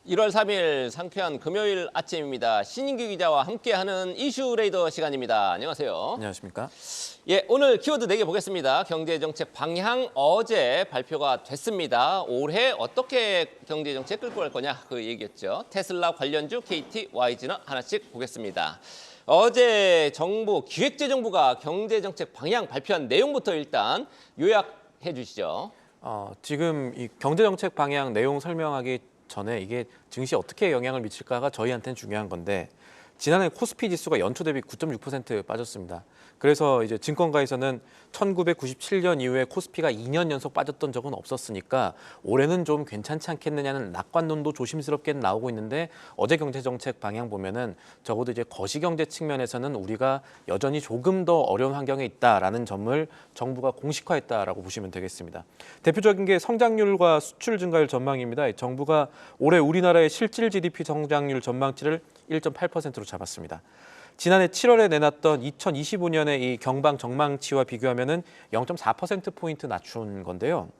1월 3일 상쾌한 금요일 아침입니다. 신인규 기자와 함께하는 이슈 레이더 시간입니다. 안녕하세요. 안녕하십니까? 예, 오늘 키워드 4개 보겠습니다. 경제정책 방향 어제 발표가 됐습니다. 올해 어떻게 경제정책 끌고 갈 거냐 그 얘기였죠. 테슬라 관련주, KT, YG는 하나씩 보겠습니다. 어제 정부 기획재정부가 경제정책 방향 발표한 내용부터 일단 요약해 주시죠. 지금 이 경제정책 방향 내용 설명하기 전에 이게 증시에 어떻게 영향을 미칠까가 저희한테는 중요한 건데 지난해 코스피 지수가 연초 대비 9.6% 빠졌습니다. 그래서 이제 증권가에서는 1997년 이후에 코스피가 2년 연속 빠졌던 적은 없었으니까 올해는 좀 괜찮지 않겠느냐는 낙관론도 조심스럽게 나오고 있는데 어제 경제정책 방향 보면은 적어도 이제 거시경제 측면에서는 우리가 여전히 조금 더 어려운 환경에 있다라는 점을 정부가 공식화했다라고 보시면 되겠습니다. 대표적인 게 성장률과 수출 증가율 전망입니다. 정부가 올해 우리나라의 실질 GDP 성장률 전망치를 1.8%로 잡았습니다. 지난해 7월에 내놨던 2025년의 이 경방 전망치와 비교하면은 0.4%포인트 낮춘 건데요.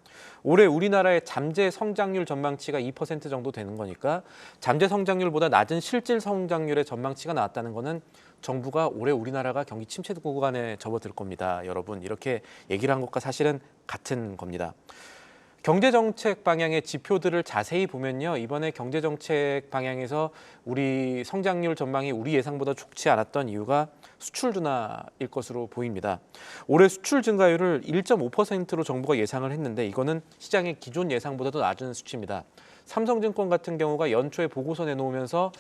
올해 우리나라의 잠재 성장률 전망치가 2% 정도 되는 거니까 잠재 성장률보다 낮은 실질 성장률의 전망치가 나왔다는 거는 정부가 올해 우리나라가 경기 침체 구간에 접어들 겁니다. 여러분 이렇게 얘기를 한 것과 사실은 같은 겁니다. 경제정책 방향의 지표들을 자세히 보면요. 이번에 경제정책 방향에서 우리 성장률 전망이 우리 예상보다 좋지 않았던 이유가 수출 둔화일 것으로 보입니다. 올해 수출 증가율을 1.5%로 정부가 예상을 했는데 이거는 시장의 기존 예상보다도 낮은 수치입니다. 삼성증권 같은 경우가 연초에 보고서 내놓으면서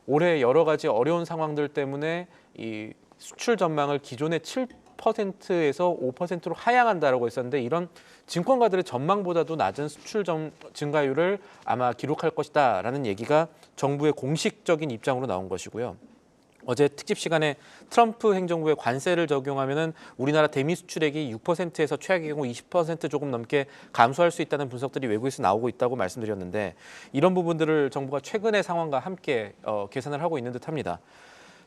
올해 여러 가지 어려운 상황들 때문에 이 수출 전망을 기존의 7%에서 5%로 하향한다라고 했었는데 이런 증권가들의 전망보다도 낮은 수출 증가율을 아마 기록할 것이다라는 얘기가 정부의 공식적인 입장으로 나온 것이고요. 어제 특집 시간에 트럼프 행정부의 관세를 적용하면은 우리나라 대미 수출액이 6%에서 최악의 경우 20% 조금 넘게 감소할 수 있다는 분석들이 외국에서 나오고 있다고 말씀드렸는데 이런 부분들을 정부가 최근의 상황과 함께 계산을 하고 있는 듯합니다.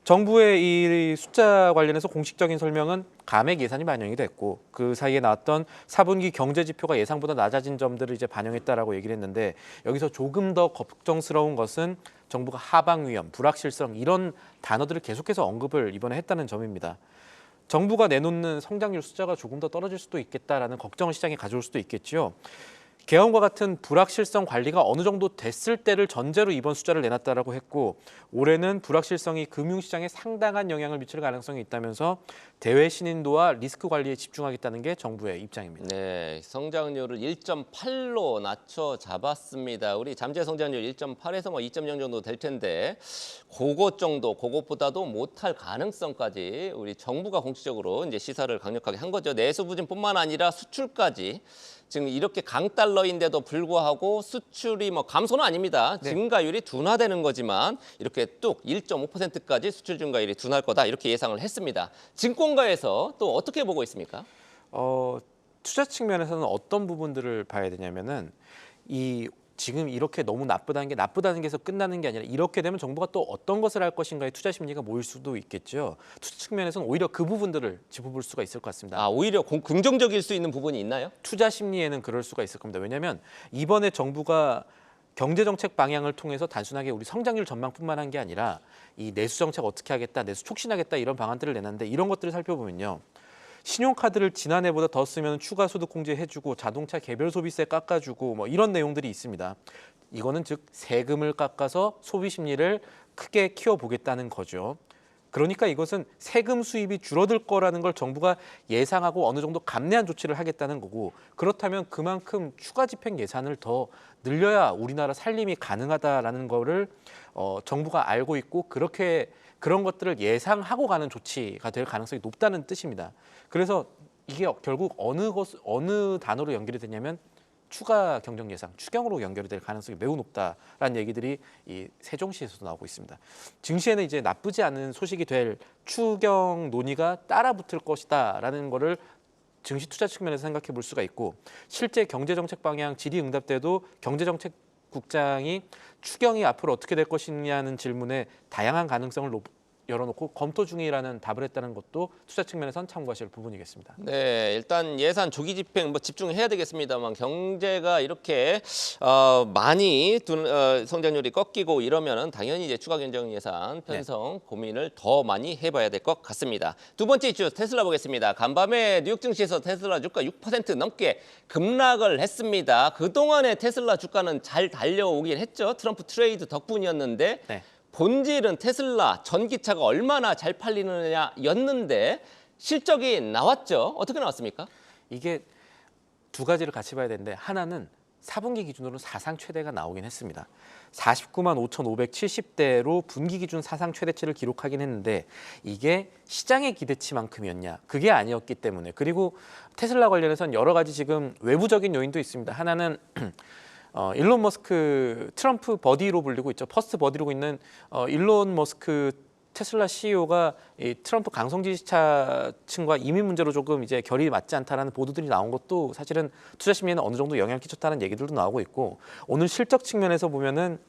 정부의 이 숫자 관련해서 공식적인 설명은 감액 예산이 반영이 됐고 그 사이에 나왔던 4분기 경제 지표가 예상보다 낮아진 점들을 이제 반영했다라고 얘기를 했는데 여기서 조금 더 걱정스러운 것은 정부가 하방 위험, 불확실성 이런 단어들을 계속해서 언급을 이번에 했다는 점입니다. 정부가 내놓는 성장률 숫자가 조금 더 떨어질 수도 있겠다라는 걱정을 시장에 가져올 수도 있겠지요. 계엄과 같은 불확실성 관리가 어느 정도 됐을 때를 전제로 이번 숫자를 내놨다라고 했고 올해는 불확실성이 금융시장에 상당한 영향을 미칠 가능성이 있다면서 대외 신인도와 리스크 관리에 집중하겠다는 게 정부의 입장입니다. 네, 성장률을 1.8로 낮춰 잡았습니다. 우리 잠재 성장률 1.8에서 뭐 2.0 정도 될 텐데 그것 정도, 그것보다도 못할 가능성까지 우리 정부가 공식적으로 이제 시사를 강력하게 한 거죠. 내수 부진뿐만 아니라 수출까지. 지금 이렇게 강달러인데도 불구하고 수출이 뭐 감소는 아닙니다. 네. 증가율이 둔화되는 거지만 이렇게 뚝 1.5%까지 수출 증가율이 둔화할 거다 이렇게 예상을 했습니다. 증권가에서 또 어떻게 보고 있습니까? 투자 측면에서는 어떤 부분들을 봐야 되냐면은 이 지금 이렇게 너무 나쁘다는 게서 끝나는 게 아니라 이렇게 되면 정부가 또 어떤 것을 할 것인가의 투자 심리가 모일 수도 있겠죠. 투자 측면에서는 오히려 그 부분들을 짚어볼 수가 있을 것 같습니다. 아, 오히려 긍정적일 수 있는 부분이 있나요? 투자 심리에는 그럴 수가 있을 겁니다. 왜냐하면 이번에 정부가 경제정책 방향을 통해서 단순하게 우리 성장률 전망뿐만 한 게 아니라 이 내수 정책 어떻게 하겠다, 내수 촉진하겠다 이런 방안들을 내놨는데 이런 것들을 살펴보면요. 신용카드를 지난해보다 더 쓰면 추가 소득 공제 해주고 자동차 개별 소비세 깎아주고 뭐 이런 내용들이 있습니다. 이거는 즉 세금을 깎아서 소비 심리를 크게 키워보겠다는 거죠. 그러니까 이것은 세금 수입이 줄어들 거라는 걸 정부가 예상하고 어느 정도 감내한 조치를 하겠다는 거고 그렇다면 그만큼 추가 집행 예산을 더 늘려야 우리나라 살림이 가능하다라는 거를 정부가 알고 있고 그런 것들을 예상하고 가는 조치가 될 가능성이 높다는 뜻입니다. 그래서 이게 결국 어느 단어로 연결이 되냐면 추가 경정 예상, 추경으로 연결이 될 가능성이 매우 높다라는 얘기들이 이 세종시에서도 나오고 있습니다. 증시에는 이제 나쁘지 않은 소식이 될 추경 논의가 따라붙을 것이다라는 거를 증시 투자 측면에서 생각해 볼 수가 있고 실제 경제정책 방향 질의응답 때도 경제정책국장이 추경이 앞으로 어떻게 될 것이냐는 질문에 다양한 가능성을 열어놓고 검토 중이라는 답을 했다는 것도 투자 측면에선 참고하실 부분이겠습니다. 네, 일단 예산 조기 집행 뭐 집중해야 되겠습니다만 경제가 이렇게 많이 성장률이 꺾이고 이러면은 당연히 이제 추가 경정 예산 편성 고민을 더 많이 해봐야 될 것 같습니다. 두 번째 이슈 테슬라 보겠습니다. 간밤에 뉴욕 증시에서 테슬라 주가 6% 넘게 급락을 했습니다. 그동안에 테슬라 주가는 잘 달려오긴 했죠. 트럼프 트레이드 덕분이었는데 네. 본질은 테슬라 전기차가 얼마나 잘 팔리느냐였는데 실적이 나왔죠. 어떻게 나왔습니까? 이게 두 가지를 같이 봐야 되는데 하나는 4분기 기준으로 사상 최대가 나오긴 했습니다. 49만 5,570대로 분기 기준 사상 최대치를 기록하긴 했는데 이게 시장의 기대치만큼이었냐? 그게 아니었기 때문에 그리고 테슬라 관련해서는 여러 가지 지금 외부적인 요인도 있습니다. 하나는 일론 머스크 트럼프 버디로 불리고 있죠. 퍼스트 버디로 있는 일론 머스크 테슬라 CEO가 이 트럼프 강성 지지자층과 이민 문제로 조금 이제 결이 맞지 않다라는 보도들이 나온 것도 사실은 투자 심리에는 어느 정도 영향을 끼쳤다는 얘기들도 나오고 있고 오늘 실적 측면에서 보면은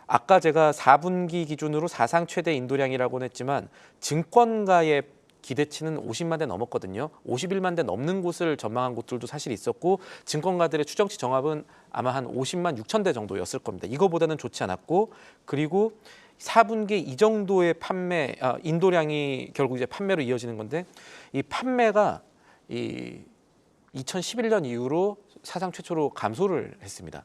아까 제가 4분기 기준으로 사상 최대 인도량이라고는 했지만 증권가의 기대치는 50만 대 넘었거든요. 51만 대 넘는 곳을 전망한 곳들도 사실 있었고 증권가들의 추정치 정합은 아마 한 50만 6천 대 정도였을 겁니다. 이거보다는 좋지 않았고 그리고 4분기 이 정도의 판매 인도량이 결국 이제 판매로 이어지는 건데 이 판매가 이 2011년 이후로 사상 최초로 감소를 했습니다.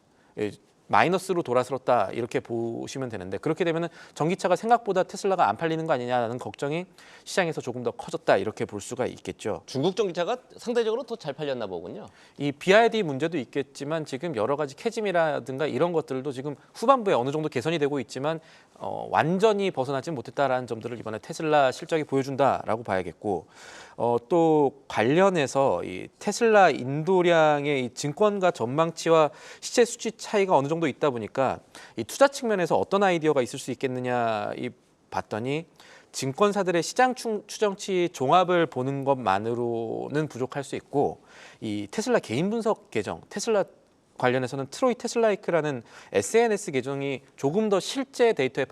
마이너스로 돌아설었다 이렇게 보시면 되는데 그렇게 되면은 전기차가 생각보다 테슬라가 안 팔리는 거 아니냐라는 걱정이 시장에서 조금 더 커졌다 이렇게 볼 수가 있겠죠. 중국 전기차가 상대적으로 더 잘 팔렸나 보군요. 이 BYD 문제도 있겠지만 지금 여러 가지 캐즘이라든가 이런 것들도 지금 후반부에 어느 정도 개선이 되고 있지만 완전히 벗어나지 못했다라는 점들을 이번에 테슬라 실적이 보여준다라고 봐야겠고 또 관련해서 이 테슬라 인도량의 이 증권가 전망치와 시세 수치 차이가 어느 정도 있다 보니까 이 투자 측면에서 어떤 아이디어가 있을 수 있겠느냐 이 봤더니 증권사들의 시장 추정치 종합을 보는 것만으로는 부족할 수 있고 이 테슬라 개인 분석 계정 테슬라 관련해서는 트로이 테슬라이크라는 SNS 계정이 조금 더 실제 데이터에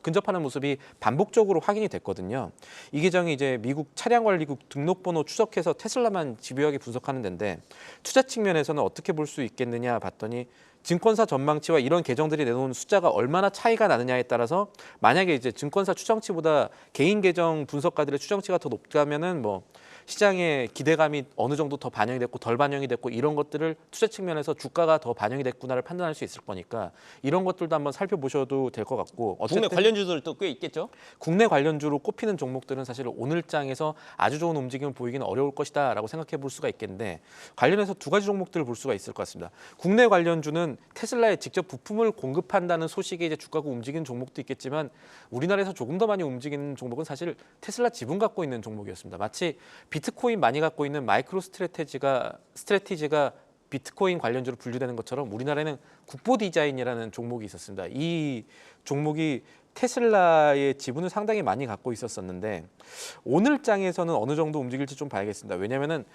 근접하는 모습이 반복적으로 확인이 됐거든요. 이 계정이 이제 미국 차량관리국 등록번호 추적해서 테슬라만 집요하게 분석하는 데인데 투자 측면에서는 어떻게 볼 수 있겠느냐 봤더니 증권사 전망치와 이런 계정들이 내놓은 숫자가 얼마나 차이가 나느냐에 따라서 만약에 이제 증권사 추정치보다 개인 계정 분석가들의 추정치가 더 높다면은 뭐 시장의 기대감이 어느 정도 더 반영이 됐고 덜 반영이 됐고 이런 것들을 투자 측면에서 주가가 더 반영이 됐구나를 판단할 수 있을 거니까 이런 것들도 한번 살펴보셔도 될 것 같고 국내 관련주들도 꽤 있겠죠? 국내 관련주로 꼽히는 종목들은 사실 오늘 장에서 아주 좋은 움직임을 보이기는 어려울 것이다라고 생각해 볼 수가 있겠는데 관련해서 두 가지 종목들을 볼 수가 있을 것 같습니다. 국내 관련주는 테슬라에 직접 부품을 공급한다는 소식에 이제 주가가 움직이는 종목도 있겠지만 우리나라에서 조금 더 많이 움직이는 종목은 사실 테슬라 지분 갖고 있는 종목이었습니다. 마치 비트코인 많이 갖고 있는 마이크로 스트래티지가 비트코인 관련주로 분류되는 것처럼 우리나라에는 국보 디자인이라는 종목이 있었습니다. 이 종목이 테슬라의 지분을 상당히 많이 갖고 있었었는데 오늘 장에서는 어느 정도 움직일지 좀 봐야겠습니다. 왜냐하면은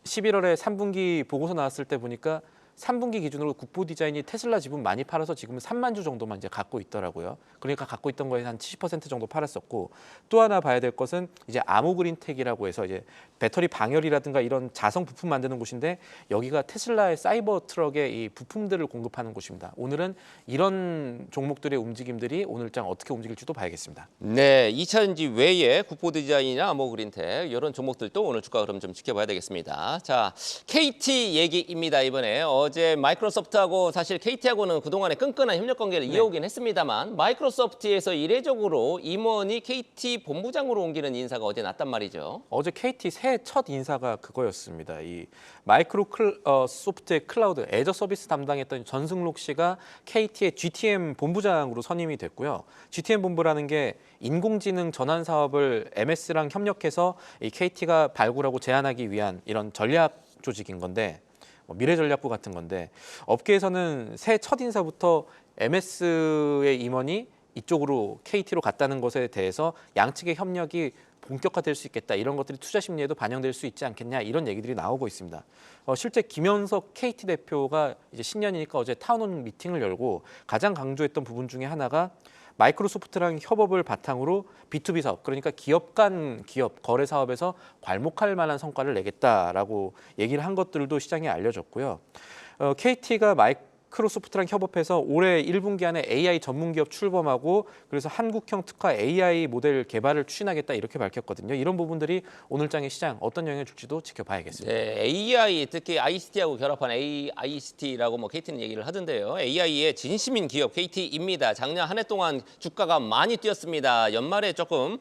11월에 3분기 보고서 나왔을 때 보니까 3분기 기준으로 국보 디자인이 테슬라 지분 많이 팔아서 지금은 3만 주 정도만 이제 갖고 있더라고요. 그러니까 갖고 있던 거에 한 70% 정도 팔았었고 또 하나 봐야 될 것은 이제 아모그린텍이라고 해서 이제 배터리 방열이라든가 이런 자성 부품 만드는 곳인데 여기가 테슬라의 사이버 트럭의 이 부품들을 공급하는 곳입니다. 오늘은 이런 종목들의 움직임들이 오늘장 어떻게 움직일지도 봐야겠습니다. 네, 2차전지 외에 국보 디자인이나 그린텍 이런 종목들도 오늘 주가 흐름 좀 지켜봐야 되겠습니다. 자, KT 얘기입니다. 이번에 어제 마이크로소프트하고 사실 KT하고는 그동안에 끈끈한 협력 관계를 이어오긴 했습니다만 마이크로소프트에서 이례적으로 임원이 KT 본부장으로 옮기는 인사가 어제 났단 말이죠. 어제 KT 새해 첫 인사가 그거였습니다. 이 마이크로소프트의 클라우드 애저 서비스 담당했던 전승록 씨가 KT의 GTM 본부장으로 선임이 됐고요. GTM 본부라는 게 인공지능 전환 사업을 MS랑 협력해서 이 KT가 발굴하고 제안하기 위한 이런 전략 조직인 건데 미래전략부 같은 건데 업계에서는 새해 첫 인사부터 MS의 임원이 이쪽으로 KT로 갔다는 것에 대해서 양측의 협력이 본격화될 수 있겠다. 이런 것들이 투자 심리에도 반영될 수 있지 않겠냐 이런 얘기들이 나오고 있습니다. 실제 김현석 KT 대표가 이제 신년이니까 어제 타운홀 미팅을 열고 가장 강조했던 부분 중에 하나가 마이크로소프트랑 협업을 바탕으로 B2B 사업, 그러니까 기업 간 기업 거래 사업에서 괄목할 만한 성과를 내겠다라고 얘기를 한 것들도 시장에 알려졌고요. KT가 마이크로소프트랑 협업해서 올해 1분기 안에 AI 전문 기업 출범하고 그래서 한국형 특화 AI 모델 개발을 추진하겠다 이렇게 밝혔거든요. 이런 부분들이 오늘장의 시장 어떤 영향을 줄지도 지켜봐야겠습니다. 네, AI 특히 ICT하고 결합한 AICT라고 뭐 KT는 얘기를 하던데요. AI의 진심인 기업 KT입니다. 작년 한 해 동안 주가가 많이 뛰었습니다. 연말에 조금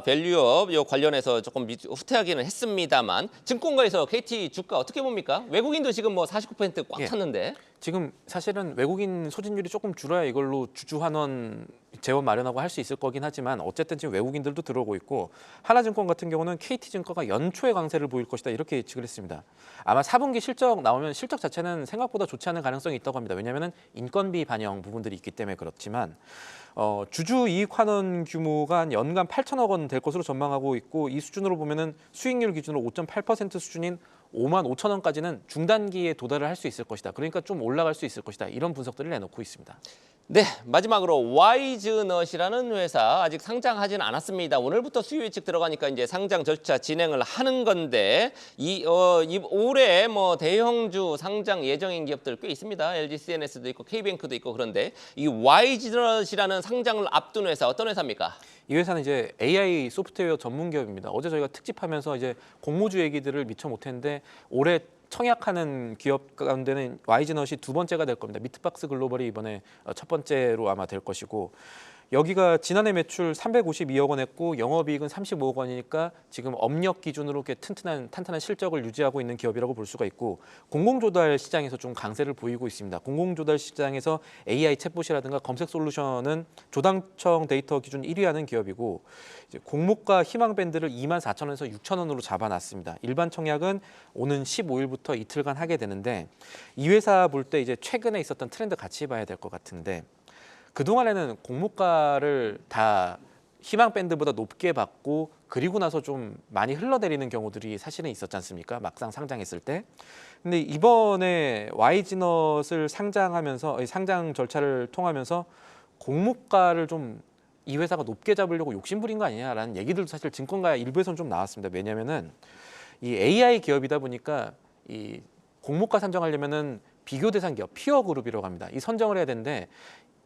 밸류업 요 관련해서 조금 후퇴하기는 했습니다만 증권가에서 KT 주가 어떻게 봅니까? 외국인도 지금 뭐 49%꽉 찼는데. 지금 사실은 외국인 소진율이 조금 줄어야 이걸로 주주환원 재원 마련하고 할 수 있을 거긴 하지만 어쨌든 지금 외국인들도 들어오고 있고 하나증권 같은 경우는 KT증권가 연초에 강세를 보일 것이다 이렇게 예측을 했습니다. 아마 4분기 실적 나오면 실적 자체는 생각보다 좋지 않은 가능성이 있다고 합니다. 왜냐하면 인건비 반영 부분들이 있기 때문에 그렇지만 주주 이익 환원 규모가 한 연간 8천억 원 될 것으로 전망하고 있고 이 수준으로 보면은 수익률 기준으로 5.8% 수준인 5만 5천 원까지는 중단기에 도달을 할 수 있을 것이다. 그러니까 좀 올라갈 수 있을 것이다. 이런 분석들을 내놓고 있습니다. 네, 마지막으로 와이즈넛이라는 회사 아직 상장하지는 않았습니다. 오늘부터 수요 예측 들어가니까 이제 상장 절차 진행을 하는 건데 올해 뭐 대형주 상장 예정인 기업들 꽤 있습니다. LG CNS도 있고 K뱅크도 있고 그런데 이 와이즈넛이라는 상장을 앞둔 회사 어떤 회사입니까? 이 회사는 이제 AI 소프트웨어 전문 기업입니다. 어제 저희가 특집하면서 이제 공모주 얘기들을 미처 못했는데 올해 청약하는 기업 가운데는 와이즈넛이 두 번째가 될 겁니다. 미트박스 글로벌이 이번에 첫 번째로 아마 될 것이고 여기가 지난해 매출 352억 원 했고 영업이익은 35억 원이니까 지금 업력 기준으로 이렇게 탄탄한 실적을 유지하고 있는 기업이라고 볼 수가 있고 공공조달 시장에서 좀 강세를 보이고 있습니다. 공공조달 시장에서 AI 챗봇이라든가 검색 솔루션은 조당청 데이터 기준 1위 하는 기업이고 이제 공모가 희망 밴드를 2만 4천 원에서 6천 원으로 잡아놨습니다. 일반 청약은 오는 15일부터 이틀간 하게 되는데 이 회사 볼 때 이제 최근에 있었던 트렌드 같이 봐야 될 것 같은데 그동안에는 공모가를 다 희망 밴드보다 높게 받고 그리고 나서 좀 많이 흘러내리는 경우들이 사실은 있었지 않습니까? 막상 상장했을 때. 근데 이번에 와이즈넛을 상장하면서 상장 절차를 통하면서 공모가를 좀 이 회사가 높게 잡으려고 욕심부린 거 아니냐라는 얘기들도 사실 증권가 일부에서는 좀 나왔습니다. 왜냐하면은 이 AI 기업이다 보니까 이 공모가 선정하려면은 비교 대상 기업, 피어 그룹이라고 합니다. 이 선정을 해야 되는데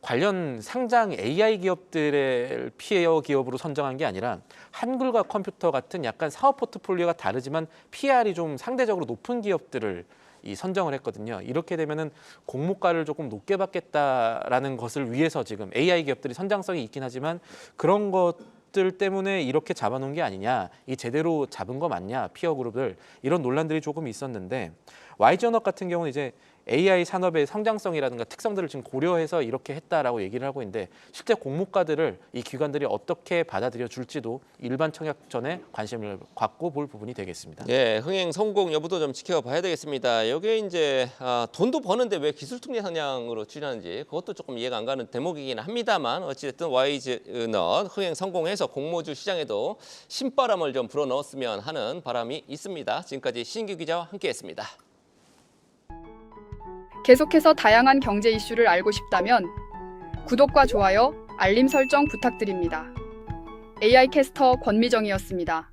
관련 상장 AI 기업들의 피어 기업으로 선정한 게 아니라 한글과 컴퓨터 같은 약간 사업 포트폴리오가 다르지만 PR이 좀 상대적으로 높은 기업들을 이 선정을 했거든요. 이렇게 되면은 공모가를 조금 높게 받겠다라는 것을 위해서 지금 AI 기업들이 선정성이 있긴 하지만 그런 것들 때문에 이렇게 잡아놓은 게 아니냐, 이 제대로 잡은 거 맞냐, 피어 그룹을 이런 논란들이 조금 있었는데 와이즈넛 같은 경우는 이제 AI 산업의 성장성이라든가 특성들을 지금 고려해서 이렇게 했다라고 얘기를 하고 있는데 실제 공모가들을 이 기관들이 어떻게 받아들여 줄지도 일반 청약 전에 관심을 갖고 볼 부분이 되겠습니다. 예, 흥행 성공 여부도 좀 지켜봐야 되겠습니다. 이게 이제 돈도 버는데 왜 기술특례 상장으로 추진하는지 그것도 조금 이해가 안 가는 대목이긴 합니다만 어찌됐든 와이즈넛 흥행 성공해서 공모주 시장에도 신바람을 좀 불어넣었으면 하는 바람이 있습니다. 지금까지 신규 기자와 함께했습니다. 계속해서 다양한 경제 이슈를 알고 싶다면 구독과 좋아요, 알림 설정 부탁드립니다. AI 캐스터 권미정이었습니다.